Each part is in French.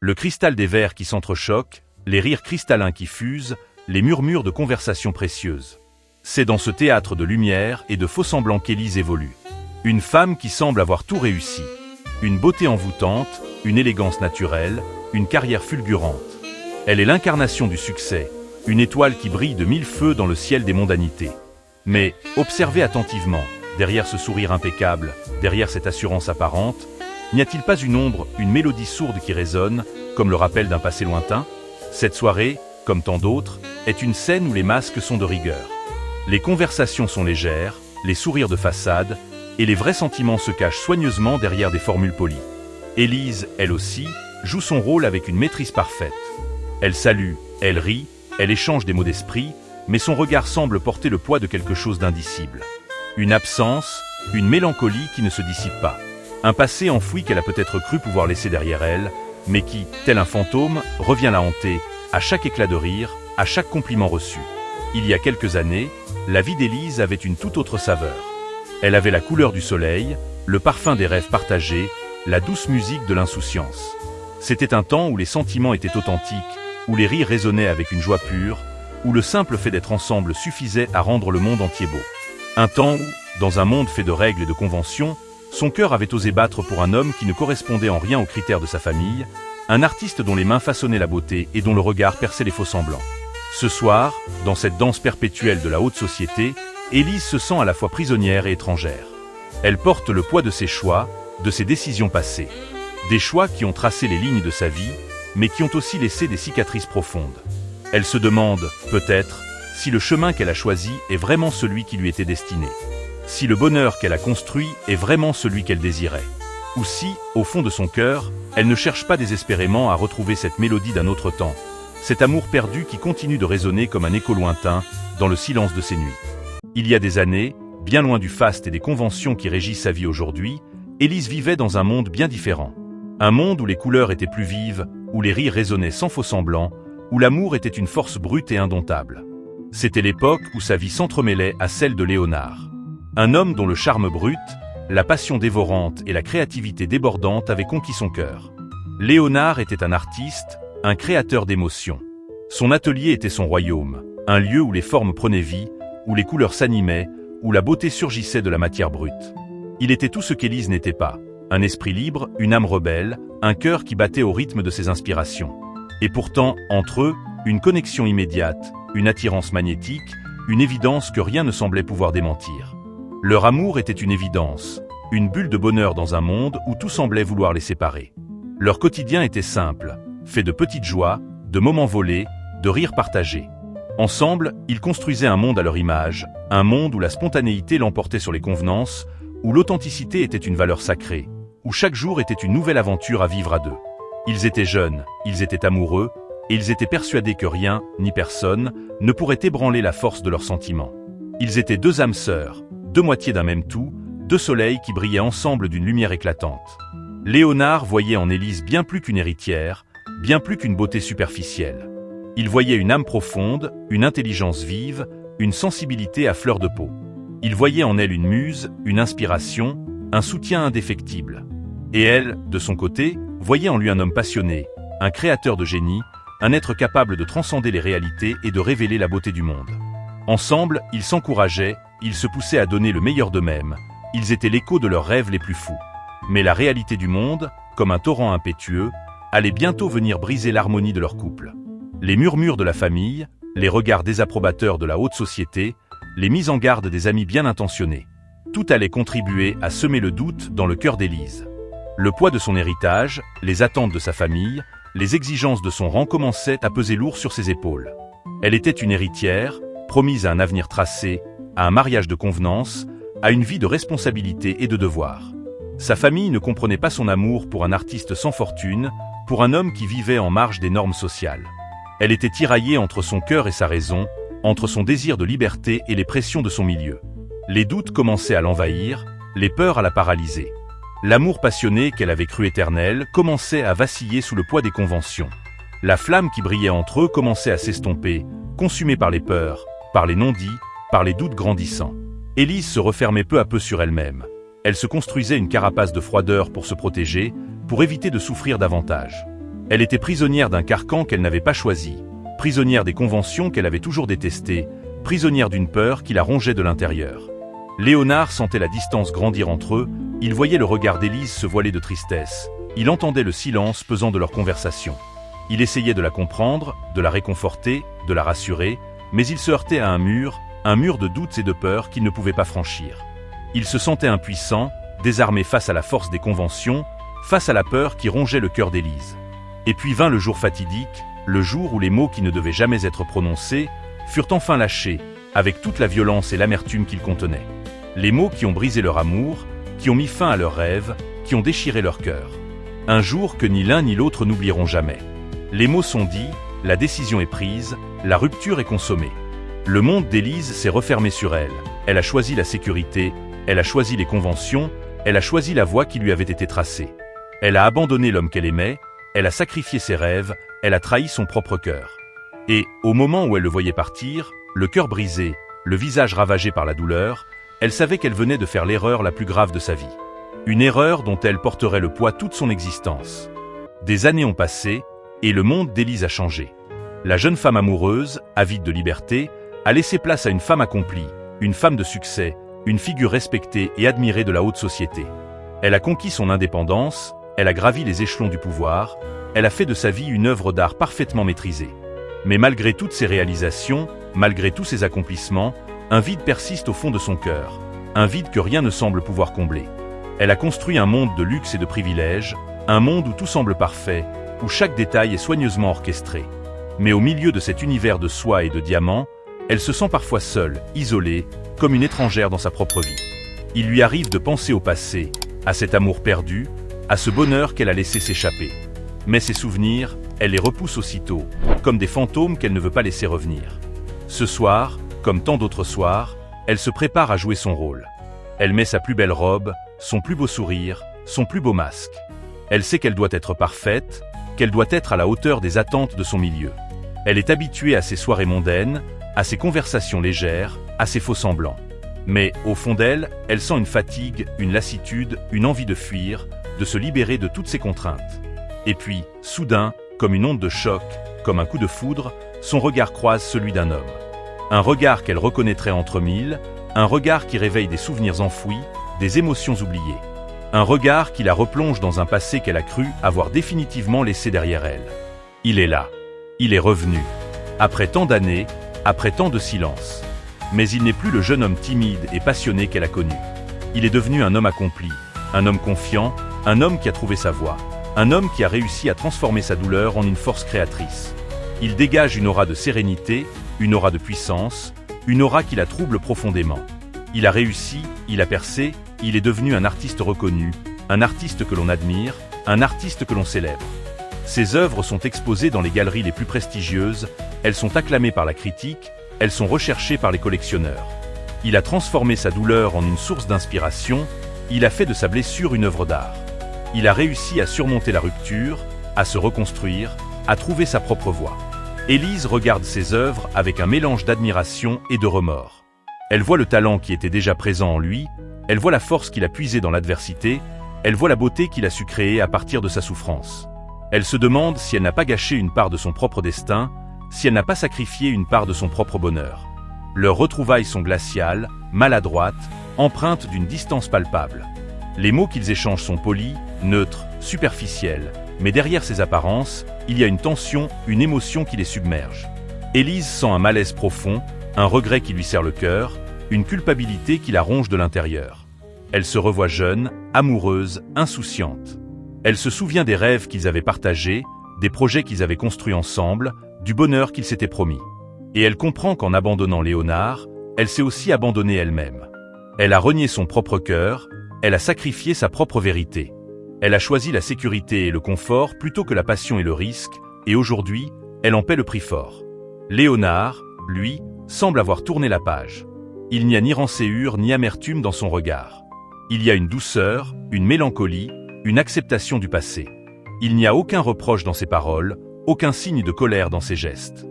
Le cristal des verres qui s'entrechoquent, les rires cristallins qui fusent, les murmures de conversations précieuses. C'est dans ce théâtre de lumière et de faux-semblants qu'Élise évolue. Une femme qui semble avoir tout réussi. Une beauté envoûtante, une élégance naturelle, une carrière fulgurante. Elle est l'incarnation du succès, une étoile qui brille de mille feux dans le ciel des mondanités. Mais, observez attentivement, derrière ce sourire impeccable, derrière cette assurance apparente, n'y a-t-il pas une ombre, une mélodie sourde qui résonne, comme le rappel d'un passé lointain? Cette soirée, comme tant d'autres, est une scène où les masques sont de rigueur. Les conversations sont légères, les sourires de façade, et les vrais sentiments se cachent soigneusement derrière des formules polies. Élise, elle aussi, joue son rôle avec une maîtrise parfaite. Elle salue, elle rit, elle échange des mots d'esprit, mais son regard semble porter le poids de quelque chose d'indicible. Une absence, une mélancolie qui ne se dissipe pas. Un passé enfoui qu'elle a peut-être cru pouvoir laisser derrière elle, mais qui, tel un fantôme, revient la hanter, à chaque éclat de rire, à chaque compliment reçu. Il y a quelques années, la vie d'Élise avait une toute autre saveur. Elle avait la couleur du soleil, le parfum des rêves partagés, la douce musique de l'insouciance. C'était un temps où les sentiments étaient authentiques, où les rires résonnaient avec une joie pure, où le simple fait d'être ensemble suffisait à rendre le monde entier beau. Un temps où, dans un monde fait de règles et de conventions, son cœur avait osé battre pour un homme qui ne correspondait en rien aux critères de sa famille, un artiste dont les mains façonnaient la beauté et dont le regard perçait les faux-semblants. Ce soir, dans cette danse perpétuelle de la haute société, Élise se sent à la fois prisonnière et étrangère. Elle porte le poids de ses choix, de ses décisions passées. Des choix qui ont tracé les lignes de sa vie, mais qui ont aussi laissé des cicatrices profondes. Elle se demande, peut-être, si le chemin qu'elle a choisi est vraiment celui qui lui était destiné. Si le bonheur qu'elle a construit est vraiment celui qu'elle désirait. Ou si, au fond de son cœur, elle ne cherche pas désespérément à retrouver cette mélodie d'un autre temps. Cet amour perdu qui continue de résonner comme un écho lointain dans le silence de ses nuits. Il y a des années, bien loin du faste et des conventions qui régissent sa vie aujourd'hui, Élise vivait dans un monde bien différent. Un monde où les couleurs étaient plus vives, où les rires résonnaient sans faux semblants, où l'amour était une force brute et indomptable. C'était l'époque où sa vie s'entremêlait à celle de Léonard. Un homme dont le charme brut, la passion dévorante et la créativité débordante avaient conquis son cœur. Léonard était un artiste, un créateur d'émotions. Son atelier était son royaume, un lieu où les formes prenaient vie, où les couleurs s'animaient, où la beauté surgissait de la matière brute. Il était tout ce qu'Élise n'était pas, un esprit libre, une âme rebelle, un cœur qui battait au rythme de ses inspirations. Et pourtant, entre eux, une connexion immédiate, une attirance magnétique, une évidence que rien ne semblait pouvoir démentir. Leur amour était une évidence, une bulle de bonheur dans un monde où tout semblait vouloir les séparer. Leur quotidien était simple, fait de petites joies, de moments volés, de rires partagés. Ensemble, ils construisaient un monde à leur image, un monde où la spontanéité l'emportait sur les convenances, où l'authenticité était une valeur sacrée, où chaque jour était une nouvelle aventure à vivre à deux. Ils étaient jeunes, ils étaient amoureux, et ils étaient persuadés que rien, ni personne, ne pourrait ébranler la force de leurs sentiments. Ils étaient deux âmes sœurs, deux moitiés d'un même tout, deux soleils qui brillaient ensemble d'une lumière éclatante. Léonard voyait en Élise bien plus qu'une héritière, bien plus qu'une beauté superficielle. Il voyait une âme profonde, une intelligence vive, une sensibilité à fleur de peau. Il voyait en elle une muse, une inspiration, un soutien indéfectible. Et elle, de son côté, voyait en lui un homme passionné, un créateur de génie, un être capable de transcender les réalités et de révéler la beauté du monde. Ensemble, ils s'encourageaient, ils se poussaient à donner le meilleur d'eux-mêmes, ils étaient l'écho de leurs rêves les plus fous. Mais la réalité du monde, comme un torrent impétueux, allait bientôt venir briser l'harmonie de leur couple. Les murmures de la famille, les regards désapprobateurs de la haute société, les mises en garde des amis bien intentionnés. Tout allait contribuer à semer le doute dans le cœur d'Élise. Le poids de son héritage, les attentes de sa famille, les exigences de son rang commençaient à peser lourd sur ses épaules. Elle était une héritière, promise à un avenir tracé, à un mariage de convenance, à une vie de responsabilité et de devoir. Sa famille ne comprenait pas son amour pour un artiste sans fortune, pour un homme qui vivait en marge des normes sociales. Elle était tiraillée entre son cœur et sa raison, entre son désir de liberté et les pressions de son milieu. Les doutes commençaient à l'envahir, les peurs à la paralyser. L'amour passionné qu'elle avait cru éternel commençait à vaciller sous le poids des conventions. La flamme qui brillait entre eux commençait à s'estomper, consumée par les peurs, par les non-dits, par les doutes grandissants. Élise se refermait peu à peu sur elle-même. Elle se construisait une carapace de froideur pour se protéger, pour éviter de souffrir davantage. Elle était prisonnière d'un carcan qu'elle n'avait pas choisi, prisonnière des conventions qu'elle avait toujours détestées, prisonnière d'une peur qui la rongeait de l'intérieur. Léonard sentait la distance grandir entre eux, il voyait le regard d'Élise se voiler de tristesse, il entendait le silence pesant de leur conversation. Il essayait de la comprendre, de la réconforter, de la rassurer, mais il se heurtait à un mur de doutes et de peurs qu'il ne pouvait pas franchir. Il se sentait impuissant, désarmé face à la force des conventions, face à la peur qui rongeait le cœur d'Élise. Et puis vint le jour fatidique, le jour où les mots qui ne devaient jamais être prononcés furent enfin lâchés, avec toute la violence et l'amertume qu'ils contenaient. Les mots qui ont brisé leur amour, qui ont mis fin à leurs rêves, qui ont déchiré leur cœur. Un jour que ni l'un ni l'autre n'oublieront jamais. Les mots sont dits, la décision est prise, la rupture est consommée. Le monde d'Élise s'est refermé sur elle. Elle a choisi la sécurité, elle a choisi les conventions, elle a choisi la voie qui lui avait été tracée. Elle a abandonné l'homme qu'elle aimait, elle a sacrifié ses rêves, elle a trahi son propre cœur. Et, au moment où elle le voyait partir, le cœur brisé, le visage ravagé par la douleur, elle savait qu'elle venait de faire l'erreur la plus grave de sa vie. Une erreur dont elle porterait le poids toute son existence. Des années ont passé, et le monde d'Élise a changé. La jeune femme amoureuse, avide de liberté, a laissé place à une femme accomplie, une femme de succès, une figure respectée et admirée de la haute société. Elle a conquis son indépendance, elle a gravi les échelons du pouvoir, elle a fait de sa vie une œuvre d'art parfaitement maîtrisée. Mais malgré toutes ses réalisations, malgré tous ses accomplissements, un vide persiste au fond de son cœur, un vide que rien ne semble pouvoir combler. Elle a construit un monde de luxe et de privilèges, un monde où tout semble parfait, où chaque détail est soigneusement orchestré. Mais au milieu de cet univers de soie et de diamants, elle se sent parfois seule, isolée, comme une étrangère dans sa propre vie. Il lui arrive de penser au passé, à cet amour perdu, à ce bonheur qu'elle a laissé s'échapper. Mais ces souvenirs, elle les repousse aussitôt, comme des fantômes qu'elle ne veut pas laisser revenir. Ce soir, comme tant d'autres soirs, elle se prépare à jouer son rôle. Elle met sa plus belle robe, son plus beau sourire, son plus beau masque. Elle sait qu'elle doit être parfaite, qu'elle doit être à la hauteur des attentes de son milieu. Elle est habituée à ces soirées mondaines, à ces conversations légères, à ces faux-semblants. Mais, au fond d'elle, elle sent une fatigue, une lassitude, une envie de fuir, de se libérer de toutes ces contraintes. Et puis, soudain, comme une onde de choc, comme un coup de foudre, son regard croise celui d'un homme. Un regard qu'elle reconnaîtrait entre mille, un regard qui réveille des souvenirs enfouis, des émotions oubliées. Un regard qui la replonge dans un passé qu'elle a cru avoir définitivement laissé derrière elle. Il est là. Il est revenu. Après tant d'années, après tant de silence. Mais il n'est plus le jeune homme timide et passionné qu'elle a connu. Il est devenu un homme accompli, un homme confiant, un homme qui a trouvé sa voie, un homme qui a réussi à transformer sa douleur en une force créatrice. Il dégage une aura de sérénité, une aura de puissance, une aura qui la trouble profondément. Il a réussi, il a percé, il est devenu un artiste reconnu, un artiste que l'on admire, un artiste que l'on célèbre. Ses œuvres sont exposées dans les galeries les plus prestigieuses, elles sont acclamées par la critique, elles sont recherchées par les collectionneurs. Il a transformé sa douleur en une source d'inspiration, il a fait de sa blessure une œuvre d'art. Il a réussi à surmonter la rupture, à se reconstruire, à trouver sa propre voie. Élise regarde ses œuvres avec un mélange d'admiration et de remords. Elle voit le talent qui était déjà présent en lui, elle voit la force qu'il a puisée dans l'adversité, elle voit la beauté qu'il a su créer à partir de sa souffrance. Elle se demande si elle n'a pas gâché une part de son propre destin, si elle n'a pas sacrifié une part de son propre bonheur. Leurs retrouvailles sont glaciales, maladroites, empreintes d'une distance palpable. Les mots qu'ils échangent sont polis, neutres, superficiels, mais derrière ces apparences, il y a une tension, une émotion qui les submerge. Élise sent un malaise profond, un regret qui lui serre le cœur, une culpabilité qui la ronge de l'intérieur. Elle se revoit jeune, amoureuse, insouciante. Elle se souvient des rêves qu'ils avaient partagés, des projets qu'ils avaient construits ensemble, du bonheur qu'ils s'étaient promis. Et elle comprend qu'en abandonnant Léonard, elle s'est aussi abandonnée elle-même. Elle a renié son propre cœur, elle a sacrifié sa propre vérité. Elle a choisi la sécurité et le confort plutôt que la passion et le risque, et aujourd'hui, elle en paie le prix fort. Léonard, lui, semble avoir tourné la page. Il n'y a ni rancéure ni amertume dans son regard. Il y a une douceur, une mélancolie, une acceptation du passé. Il n'y a aucun reproche dans ses paroles, aucun signe de colère dans ses gestes.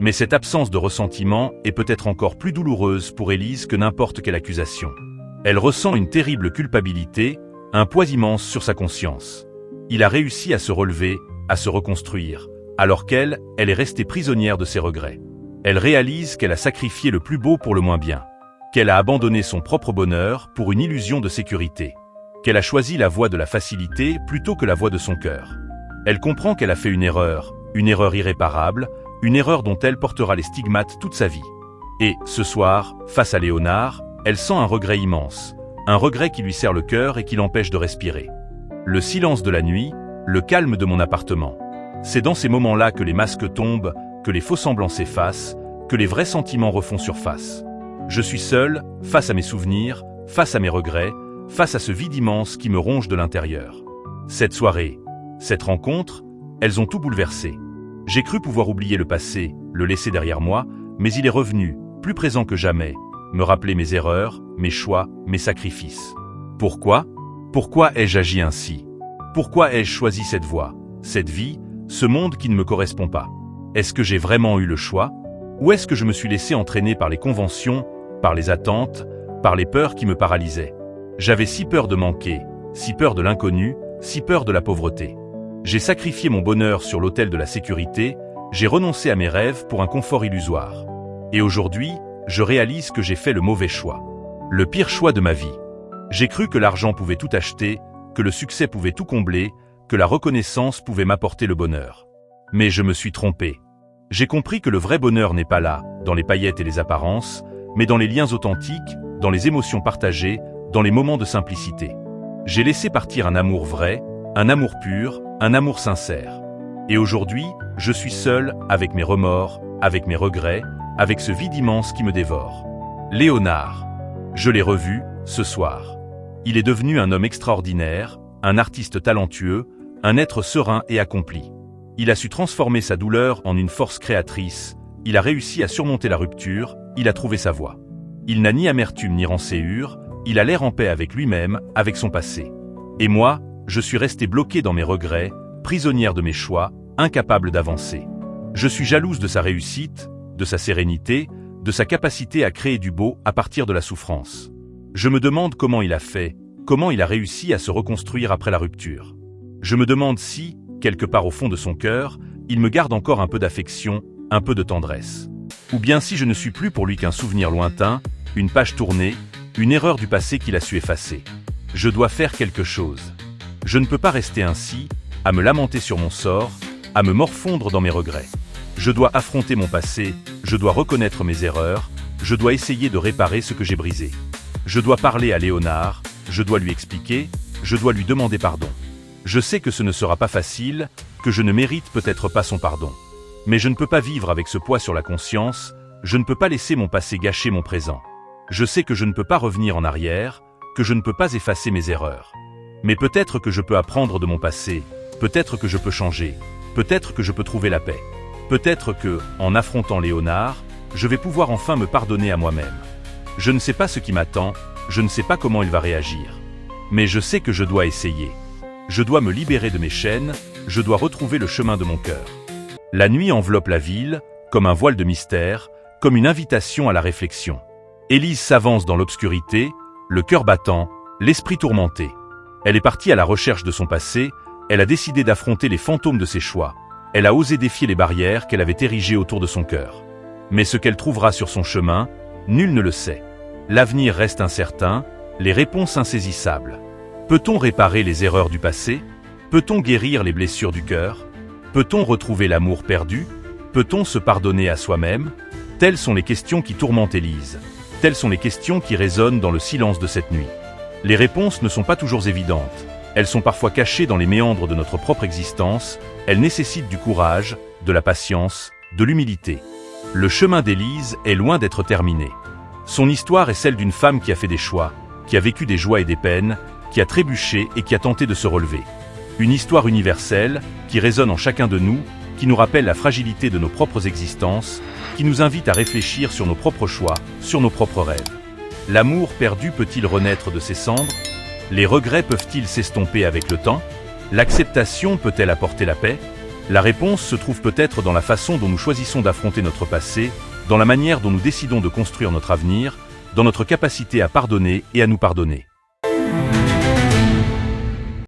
Mais cette absence de ressentiment est peut-être encore plus douloureuse pour Élise que n'importe quelle accusation. Elle ressent une terrible culpabilité, un poids immense sur sa conscience. Il a réussi à se relever, à se reconstruire, alors qu'elle est restée prisonnière de ses regrets. Elle réalise qu'elle a sacrifié le plus beau pour le moins bien, qu'elle a abandonné son propre bonheur pour une illusion de sécurité, qu'elle a choisi la voie de la facilité plutôt que la voie de son cœur. Elle comprend qu'elle a fait une erreur irréparable, une erreur dont elle portera les stigmates toute sa vie. Et, ce soir, face à Léonard, elle sent un regret immense, un regret qui lui serre le cœur et qui l'empêche de respirer. Le silence de la nuit, le calme de mon appartement. C'est dans ces moments-là que les masques tombent, que les faux-semblants s'effacent, que les vrais sentiments refont surface. Je suis seul, face à mes souvenirs, face à mes regrets, face à ce vide immense qui me ronge de l'intérieur. Cette soirée, cette rencontre, elles ont tout bouleversé. J'ai cru pouvoir oublier le passé, le laisser derrière moi, mais il est revenu, plus présent que jamais, me rappeler mes erreurs, mes choix, mes sacrifices. Pourquoi ? Pourquoi ai-je agi ainsi ? Pourquoi ai-je choisi cette voie, cette vie, ce monde qui ne me correspond pas ? Est-ce que j'ai vraiment eu le choix ? Ou est-ce que je me suis laissé entraîner par les conventions, par les attentes, par les peurs qui me paralysaient ? J'avais si peur de manquer, si peur de l'inconnu, si peur de la pauvreté. J'ai sacrifié mon bonheur sur l'autel de la sécurité, j'ai renoncé à mes rêves pour un confort illusoire. Et aujourd'hui, je réalise que j'ai fait le mauvais choix. Le pire choix de ma vie. J'ai cru que l'argent pouvait tout acheter, que le succès pouvait tout combler, que la reconnaissance pouvait m'apporter le bonheur. Mais je me suis trompé. J'ai compris que le vrai bonheur n'est pas là, dans les paillettes et les apparences, mais dans les liens authentiques, dans les émotions partagées, dans les moments de simplicité. J'ai laissé partir un amour vrai, un amour pur, un amour sincère. Et aujourd'hui, je suis seul, avec mes remords, avec mes regrets, avec ce vide immense qui me dévore. Léonard. Je l'ai revu, ce soir. Il est devenu un homme extraordinaire, un artiste talentueux, un être serein et accompli. Il a su transformer sa douleur en une force créatrice, il a réussi à surmonter la rupture, il a trouvé sa voie. Il n'a ni amertume ni rancéure, il a l'air en paix avec lui-même, avec son passé. Et moi, je suis resté bloqué dans mes regrets, prisonnière de mes choix, incapable d'avancer. Je suis jalouse de sa réussite, de sa sérénité, de sa capacité à créer du beau à partir de la souffrance. Je me demande comment il a fait, comment il a réussi à se reconstruire après la rupture. Je me demande si, quelque part au fond de son cœur, il me garde encore un peu d'affection, un peu de tendresse. Ou bien si je ne suis plus pour lui qu'un souvenir lointain, une page tournée, une erreur du passé qu'il a su effacer. Je dois faire quelque chose. Je ne peux pas rester ainsi, à me lamenter sur mon sort, à me morfondre dans mes regrets. Je dois affronter mon passé, je dois reconnaître mes erreurs, je dois essayer de réparer ce que j'ai brisé. Je dois parler à Léonard, je dois lui expliquer, je dois lui demander pardon. Je sais que ce ne sera pas facile, que je ne mérite peut-être pas son pardon. Mais je ne peux pas vivre avec ce poids sur la conscience, je ne peux pas laisser mon passé gâcher mon présent. Je sais que je ne peux pas revenir en arrière, que je ne peux pas effacer mes erreurs. Mais peut-être que je peux apprendre de mon passé, peut-être que je peux changer, peut-être que je peux trouver la paix. Peut-être que, en affrontant Léonard, je vais pouvoir enfin me pardonner à moi-même. Je ne sais pas ce qui m'attend, je ne sais pas comment il va réagir. Mais je sais que je dois essayer. Je dois me libérer de mes chaînes, je dois retrouver le chemin de mon cœur. La nuit enveloppe la ville, comme un voile de mystère, comme une invitation à la réflexion. Élise s'avance dans l'obscurité, le cœur battant, l'esprit tourmenté. Elle est partie à la recherche de son passé, elle a décidé d'affronter les fantômes de ses choix. Elle a osé défier les barrières qu'elle avait érigées autour de son cœur. Mais ce qu'elle trouvera sur son chemin, nul ne le sait. L'avenir reste incertain, les réponses insaisissables. Peut-on réparer les erreurs du passé ? Peut-on guérir les blessures du cœur ? Peut-on retrouver l'amour perdu ? Peut-on se pardonner à soi-même ? Telles sont les questions qui tourmentent Élise. Telles sont les questions qui résonnent dans le silence de cette nuit. Les réponses ne sont pas toujours évidentes. Elles sont parfois cachées dans les méandres de notre propre existence. Elles nécessitent du courage, de la patience, de l'humilité. Le chemin d'Élise est loin d'être terminé. Son histoire est celle d'une femme qui a fait des choix, qui a vécu des joies et des peines, qui a trébuché et qui a tenté de se relever. Une histoire universelle, qui résonne en chacun de nous, qui nous rappelle la fragilité de nos propres existences, qui nous invite à réfléchir sur nos propres choix, sur nos propres rêves. L'amour perdu peut-il renaître de ses cendres ? Les regrets peuvent-ils s'estomper avec le temps ? L'acceptation peut-elle apporter la paix ? La réponse se trouve peut-être dans la façon dont nous choisissons d'affronter notre passé, dans la manière dont nous décidons de construire notre avenir, dans notre capacité à pardonner et à nous pardonner.